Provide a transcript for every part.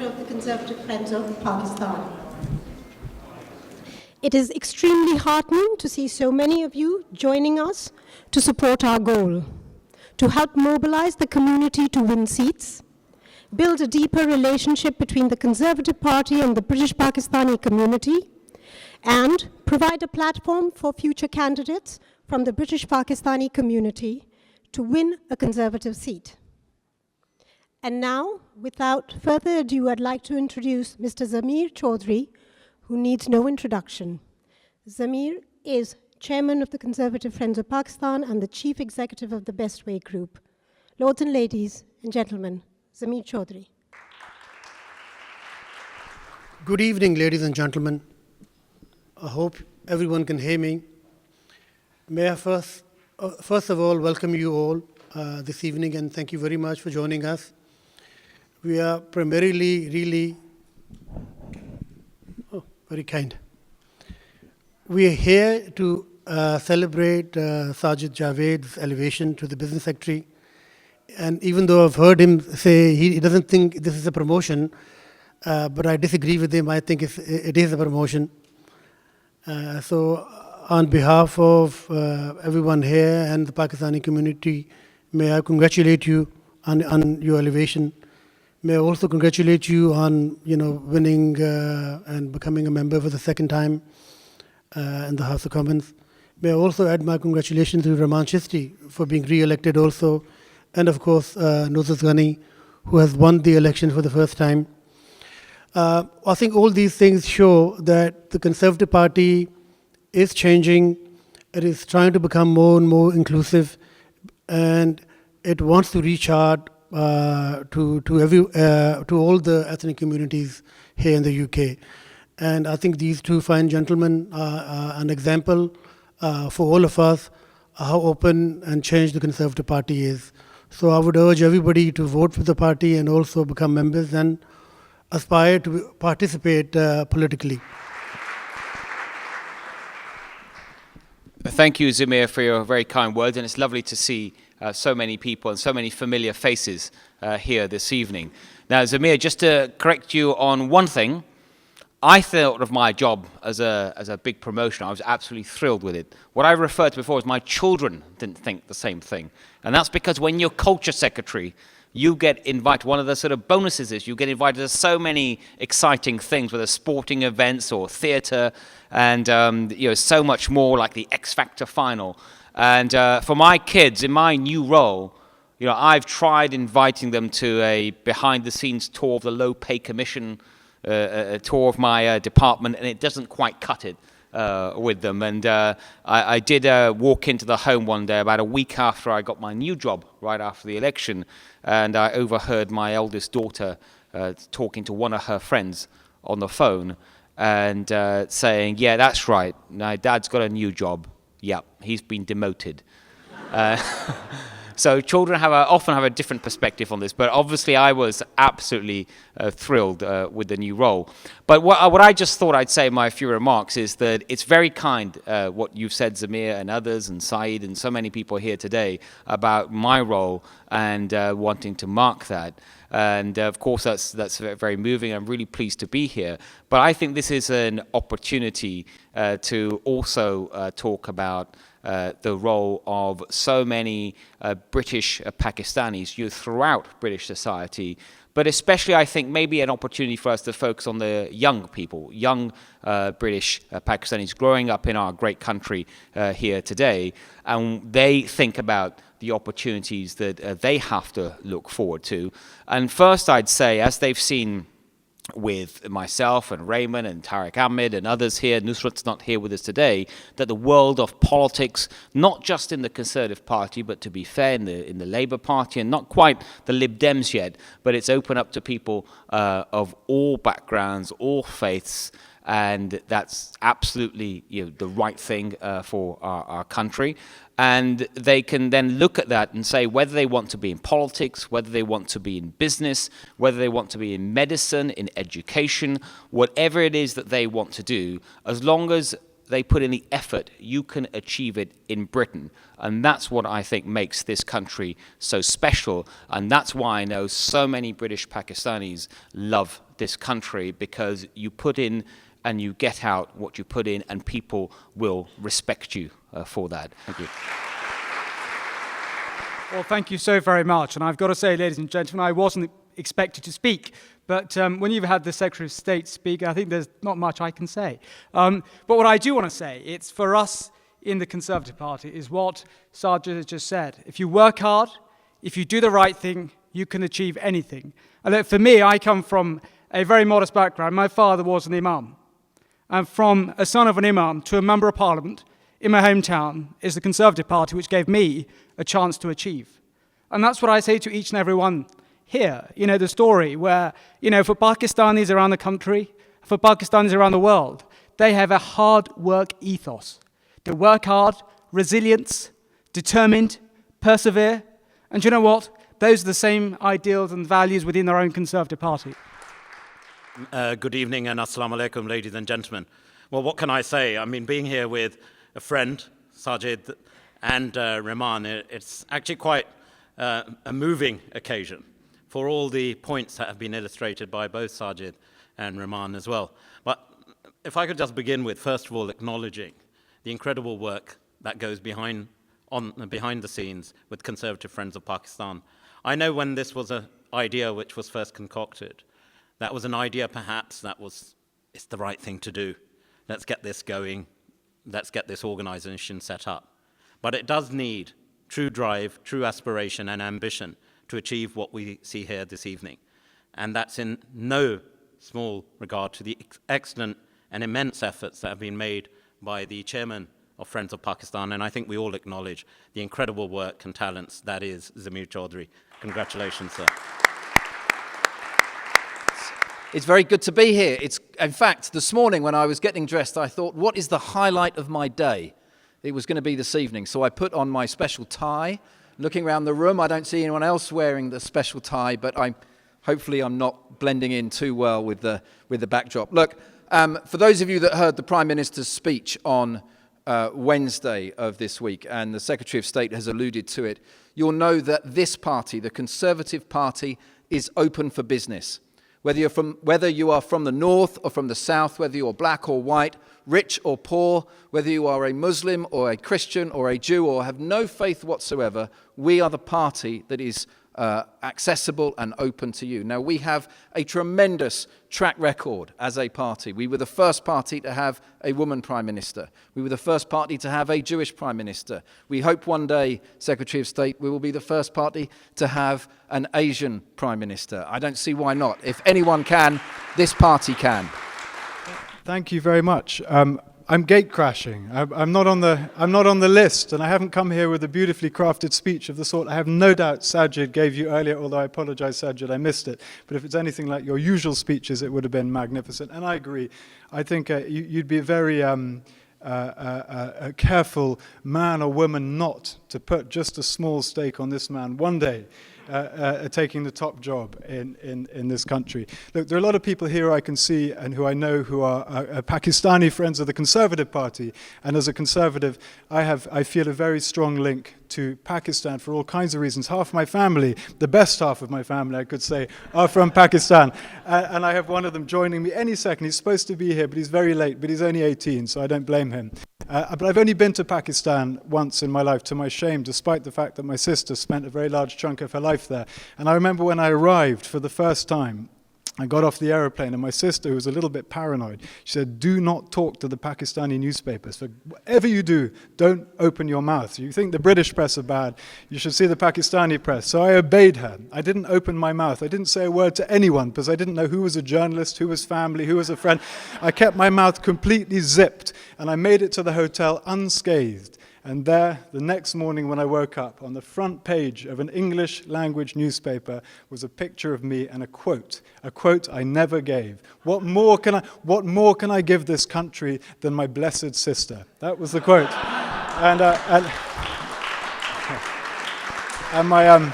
Director of the Conservative Friends of Pakistan. It is extremely heartening to see so many of you joining us to support our goal, to help mobilize the community to win seats, build a deeper relationship between the Conservative Party and the British Pakistani community, and provide a platform for future candidates from the British Pakistani community to win a Conservative seat. And now, without further ado, I'd like to introduce Mr. Zamir Chaudhry, who needs no introduction. Zamir is Chairman of the Conservative Friends of Pakistan and the Chief Executive of the Best Way Group. Lords and ladies and gentlemen, Zamir Chaudhry. Good evening, ladies and gentlemen. I hope everyone can hear me. May I first of all welcome you all this evening, and thank you very much for joining us. We are primarily very kind. We are here to celebrate Sajid Javid's elevation to the business secretary. And even though I've heard him say he doesn't think this is a promotion, but I disagree with him. I think it is a promotion. So on behalf of everyone here and the Pakistani community, may I congratulate you on your elevation. May I also congratulate you on winning and becoming a member for the second time in the House of Commons. May I also add my congratulations to Rahman Chisti for being re-elected also, and of course Nusrat Ghani, who has won the election for the first time. I think all these things show that the Conservative Party is changing. It is trying to become more and more inclusive, and it wants to reach out to all the ethnic communities here in the UK. And I think these two fine gentlemen are an example for all of us how open and changed the Conservative Party is. So I would urge everybody to vote for the party and also become members and aspire to participate politically. Thank you, Zamir, for your very kind words, and it's lovely to see so many people and so many familiar faces here this evening. Now, Zamir, just to correct you on one thing, I thought of my job as a big promotion. I was absolutely thrilled with it. What I referred to before is my children didn't think the same thing. And that's because when you're culture secretary, you get invited. One of the sort of bonuses is you get invited to so many exciting things, whether sporting events or theatre, and so much more, like the X Factor final. And for my kids, in my new role, I've tried inviting them to a behind-the-scenes tour of the Low Pay Commission, a tour of my department, and it doesn't quite cut it with them. And I did walk into the home one day about a week after I got my new job, right after the election, and I overheard my eldest daughter talking to one of her friends on the phone and saying, "Yeah, that's right, my dad's got a new job. Yep, he's been demoted." So children often have a different perspective on this, but obviously I was absolutely thrilled with the new role. But what I just thought I'd say in my few remarks is that it's very kind what you've said, Zamir, and others, and Saeed, and so many people here today about my role and wanting to mark that. And of course, that's very moving. I'm really pleased to be here. But I think this is an opportunity to also talk about the role of so many British Pakistanis throughout British society, but especially I think maybe an opportunity for us to focus on the young people, young British Pakistanis growing up in our great country here today, and they think about the opportunities that they have to look forward to. And first I'd say, as they've seen with myself and Raymond and Tariq Ahmed and others here, Nusrat's not here with us today, that the world of politics, not just in the Conservative Party, but to be fair, in the Labour Party, and not quite the Lib Dems yet, but it's open up to people of all backgrounds, all faiths, and that's absolutely the right thing for our country. And they can then look at that and say whether they want to be in politics, whether they want to be in business, whether they want to be in medicine, in education, whatever it is that they want to do, as long as they put in the effort, you can achieve it in Britain. And that's what I think makes this country so special. And that's why I know so many British Pakistanis love this country because you put in and you get out what you put in, and people will respect you for that. Thank you. Well, thank you so very much. And I've got to say, ladies and gentlemen, I wasn't expected to speak. But when you've had the Secretary of State speak, I think there's not much I can say. But what I do want to say, it's for us in the Conservative Party, is what Sajid has just said. If you work hard, if you do the right thing, you can achieve anything. And look, for me, I come from a very modest background. My father was an imam. And from a son of an imam to a member of parliament in my hometown is the Conservative Party, which gave me a chance to achieve. And that's what I say to each and every one here. You know, the story where, you know, for Pakistanis around the country, for Pakistanis around the world, they have a hard work ethos. They work hard, resilience, determined, persevere. And you know what? Those are the same ideals and values within their own Conservative Party. Good evening and assalamu alaikum, ladies and gentlemen. Well, what can I say? I mean, being here with a friend, Sajid, and Rahman, it's actually quite a moving occasion for all the points that have been illustrated by both Sajid and Rahman as well. But if I could just begin with, first of all, acknowledging the incredible work that goes behind the scenes with Conservative Friends of Pakistan. I know when this was an idea which was first concocted, that was an idea perhaps that was, it's the right thing to do. Let's get this going. Let's get this organization set up. But it does need true drive, true aspiration and ambition to achieve what we see here this evening. And that's in no small regard to the excellent and immense efforts that have been made by the chairman of Friends of Pakistan. And I think we all acknowledge the incredible work and talents that is Zamir Chaudhry. Congratulations, sir. It's very good to be here. In fact, this morning when I was getting dressed, I thought, what is the highlight of my day? It was going to be this evening. So I put on my special tie. Looking around the room, I don't see anyone else wearing the special tie, but hopefully I'm not blending in too well with the backdrop. Look, for those of you that heard the Prime Minister's speech on Wednesday of this week, and the Secretary of State has alluded to it, you'll know that this party, the Conservative Party, is open for business. Whether you are from the north or from the south, whether you're black or white, rich or poor, whether you are a Muslim or a Christian or a Jew or have no faith whatsoever, we are the party that is accessible and open to you. Now, we have a tremendous track record as a party. We were the first party to have a woman Prime Minister. We were the first party to have a Jewish Prime Minister. We hope one day, Secretary of State, we will be the first party to have an Asian Prime Minister. I don't see why not. If anyone can, this party can. Thank you very much. I'm gate crashing. I'm not on the list, and I haven't come here with a beautifully crafted speech of the sort I have no doubt Sajid gave you earlier, although I apologize, Sajid, I missed it. But if it's anything like your usual speeches, it would have been magnificent. And I agree. I think you'd be a very careful man or woman not to put just a small stake on this man one day. Taking the top job in this country. Look, there are a lot of people here I can see and who I know who are Pakistani friends of the Conservative Party. And as a Conservative, I feel a very strong link to Pakistan for all kinds of reasons. Half my family, the best half of my family, I could say, are from Pakistan. And I have one of them joining me any second. He's supposed to be here, but he's very late, but he's only 18, so I don't blame him. But I've only been to Pakistan once in my life, to my shame, despite the fact that my sister spent a very large chunk of her life there. And I remember when I arrived for the first time, I got off the aeroplane, and my sister, who was a little bit paranoid, she said, do not talk to the Pakistani newspapers. For whatever you do, don't open your mouth. You think the British press are bad, you should see the Pakistani press. So I obeyed her. I didn't open my mouth. I didn't say a word to anyone, because I didn't know who was a journalist, who was family, who was a friend. I kept my mouth completely zipped, and I made it to the hotel unscathed. And there, the next morning when I woke up, on the front page of an English language newspaper was a picture of me and a quote I never gave. What more can I give this country than my blessed sister? That was the quote. And my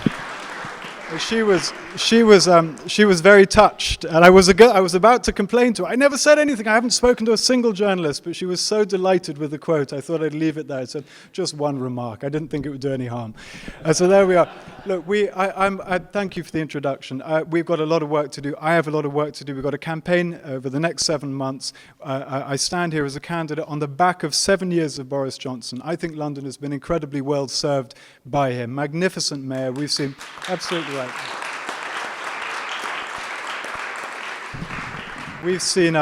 she was she was very touched, and I was about to complain to her. I never said anything. I haven't spoken to a single journalist, but she was so delighted with the quote. I thought I'd leave it there. I said just one remark. I didn't think it would do any harm. So there we are. Look, I thank you for the introduction. We've got a lot of work to do. I have a lot of work to do. We've got a campaign over the next 7 months. I stand here as a candidate on the back of 7 years of Boris Johnson. I think London has been incredibly well served by him. Magnificent mayor. We've seen absolutely right. We've seen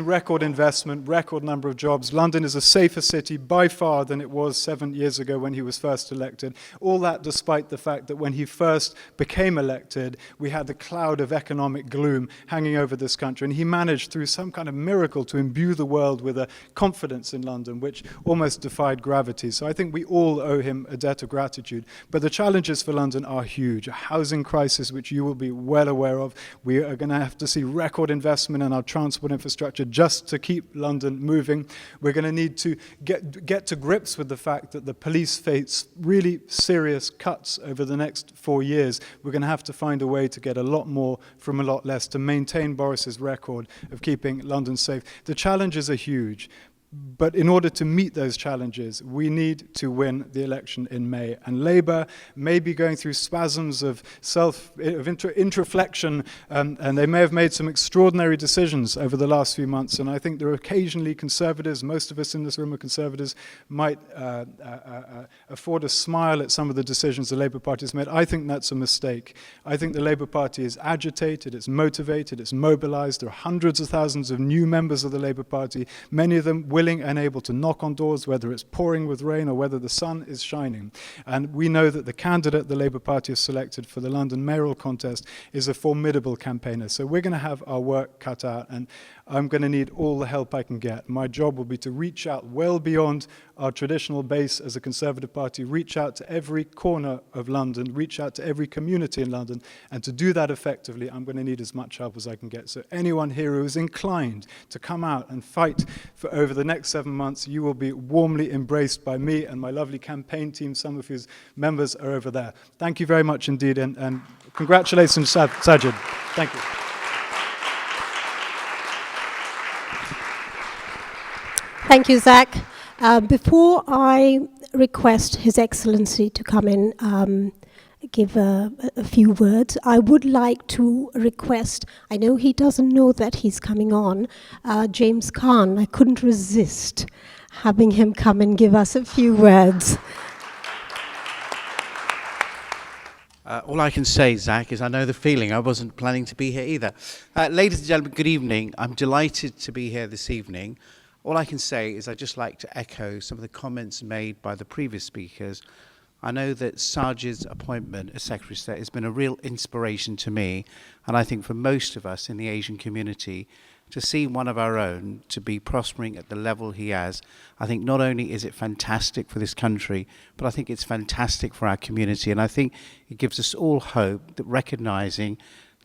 record investment, record number of jobs. London is a safer city by far than it was 7 years ago when he was first elected. All that despite the fact that when he first became elected, we had the cloud of economic gloom hanging over this country. And he managed through some kind of miracle to imbue the world with a confidence in London which almost defied gravity. So I think we all owe him a debt of gratitude. But the challenges for London are huge. A housing crisis, which you will be well aware of. We are going to have to see record investment in our transport infrastructure just to keep London moving. We're going to need to get to grips with the fact that the police face really serious cuts over the next 4 years. We're going to have to find a way to get a lot more from a lot less to maintain Boris's record of keeping London safe. The challenges are huge. But in order to meet those challenges, we need to win the election in May. And Labour may be going through spasms of introflexion, and they may have made some extraordinary decisions over the last few months. And I think there are occasionally Conservatives, most of us in this room are Conservatives, might afford a smile at some of the decisions the Labour Party has made. I think that's a mistake. I think the Labour Party is agitated, it's motivated, it's mobilised. There are hundreds of thousands of new members of the Labour Party, many of them willing and able to knock on doors, whether it's pouring with rain or whether the sun is shining. And we know that the candidate the Labour Party has selected for the London mayoral contest is a formidable campaigner. So we're going to have our work cut out, and I'm going to need all the help I can get. My job will be to reach out well beyond our traditional base as a Conservative Party, reach out to every corner of London, reach out to every community in London, and to do that effectively, I'm going to need as much help as I can get. So anyone here who is inclined to come out and fight for over the next 7 months, you will be warmly embraced by me and my lovely campaign team, some of whose members are over there. Thank you very much indeed, and congratulations, Sajid. Thank you. Thank you, Zach. Before I request His Excellency to come in, give a few words, I would like to request, I know he doesn't know that he's coming on, James Khan. I couldn't resist having him come and give us a few words. All I can say, Zach, is I know the feeling. I wasn't planning to be here either. Ladies and gentlemen, good evening. I'm delighted to be here this evening. All I can say is I'd just like to echo some of the comments made by the previous speakers. I know that Sajid's appointment as Secretary of State has been a real inspiration to me, and I think for most of us in the Asian community, to see one of our own to be prospering at the level he has, I think not only is it fantastic for this country, but I think it's fantastic for our community. And I think it gives us all hope that recognizing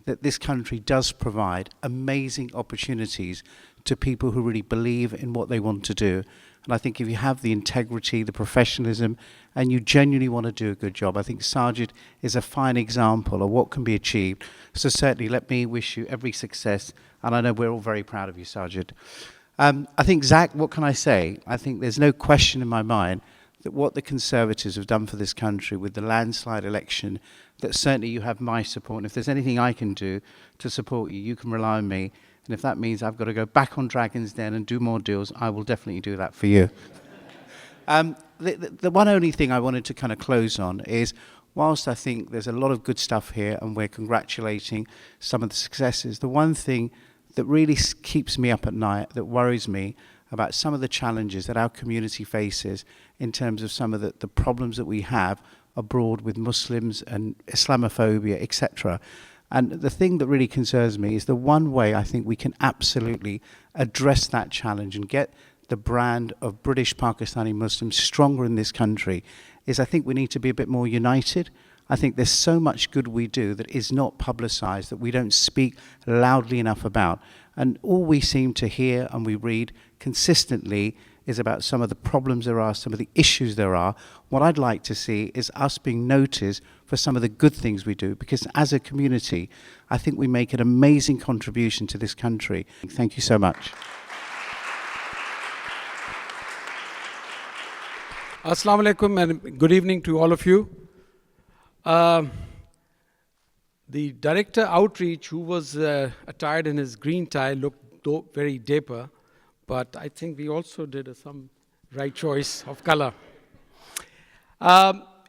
that this country does provide amazing opportunities to people who really believe in what they want to do. And I think if you have the integrity, the professionalism, and you genuinely want to do a good job, I think Sajid is a fine example of what can be achieved. So certainly let me wish you every success, and I know we're all very proud of you, Sajid. I think, Zach, what can I say? I think there's no question in my mind that what the Conservatives have done for this country with the landslide election, that certainly you have my support. And if there's anything I can do to support you, you can rely on me. And if that means I've got to go back on Dragon's Den and do more deals, I will definitely do that for you. The one only thing I wanted to kind of close on is, whilst I think there's a lot of good stuff here and we're congratulating some of the successes, the one thing that really keeps me up at night, that worries me about some of the challenges that our community faces in terms of some of the problems that we have abroad with Muslims and Islamophobia, etc. And the thing that really concerns me is the one way I think we can absolutely address that challenge and get the brand of British Pakistani Muslims stronger in this country is I think we need to be a bit more united. I think there's so much good we do that is not publicized, that we don't speak loudly enough about. And all we seem to hear and we read consistently is about some of the problems there are, some of the issues there are. What I'd like to see is us being noticed for some of the good things we do, because as a community, I think we make an amazing contribution to this country. Thank you so much. Assalamu alaikum and good evening to all of you. The director outreach, who was attired in his green tie, looked very dapper, but I think we also did some right choice of color.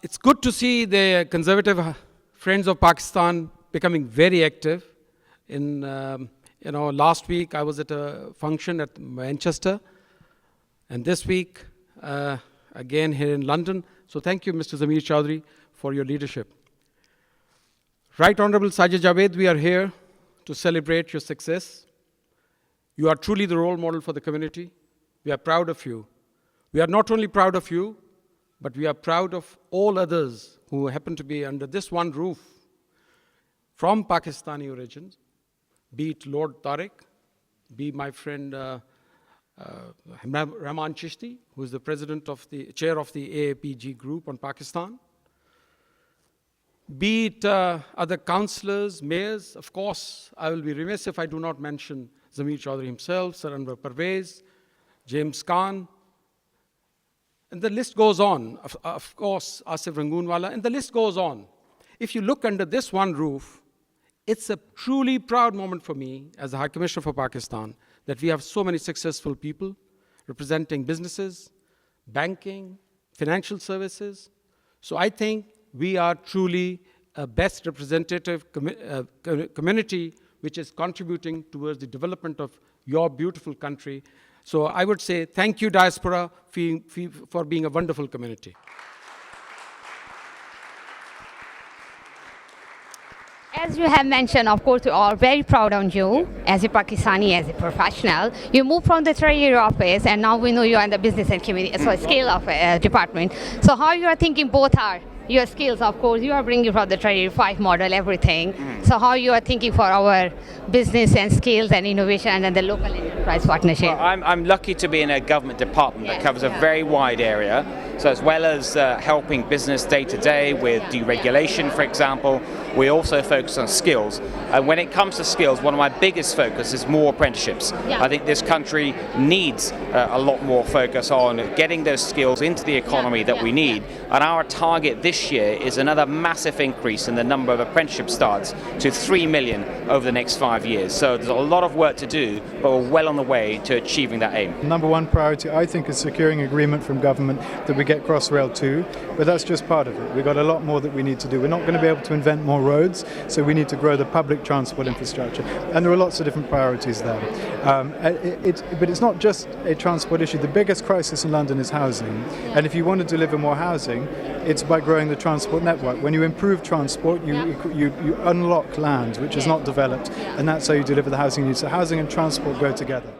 It's good to see the conservative Friends of Pakistan becoming very active. Last week I was at a function at Manchester, and this week again here in London. So thank you, Mr. Zamir Chowdhury, for your leadership. Right Honorable Sajid Javid, we are here to celebrate your success. You are truly the role model for the community. We are proud of you. We are not only proud of you, but we are proud of all others who happen to be under this one roof from Pakistani origins, be it Lord Tariq, be my friend Rahman Chishti, who is the chair of the AAPG group on Pakistan, be it other councillors, mayors. Of course, I will be remiss if I do not mention Zamir Chowdhury himself, Sir Anwar Parvez, James Khan, and the list goes on. Of course, Asif Rangoonwala, and the list goes on. If you look under this one roof, it's a truly proud moment for me as the High Commissioner for Pakistan that we have so many successful people representing businesses, banking, financial services. So I think we are truly a best representative community which is contributing towards the development of your beautiful country. So I would say thank you, diaspora, for being a wonderful community. As you have mentioned, of course, we are very proud of you as a Pakistani, as a professional. You moved from the Treasury office, and now we know you are in the business and community, scale of department. So how you are thinking both are your skills, of course, you are bringing from the Treasury 5 model, everything. So how you are thinking for our business and skills and innovation and then the local enterprise partnership? Well, I'm lucky to be in a government department that covers a very wide area. So as well as helping business day to day with deregulation, for example, we also focus on skills. And when it comes to skills, one of my biggest focus is more apprenticeships. I think this country needs a lot more focus on getting those skills into the economy that we need. And our target this year is another massive increase in the number of apprenticeship starts to 3 million over the next 5 years. So there's a lot of work to do, but we're well on the way to achieving that aim. Number one priority, I think, is securing agreement from government that we get Crossrail 2, but that's just part of it. We've got a lot more that we need to do. We're not going to be able to invent more roads, so we need to grow the public transport infrastructure. And there are lots of different priorities there. But it's not just a transport issue. The biggest crisis in London is housing. And if you want to deliver more housing, it's by growing the transport network. When you improve transport, you unlock land which is not developed, and that's how you deliver the housing you need. So housing and transport go together.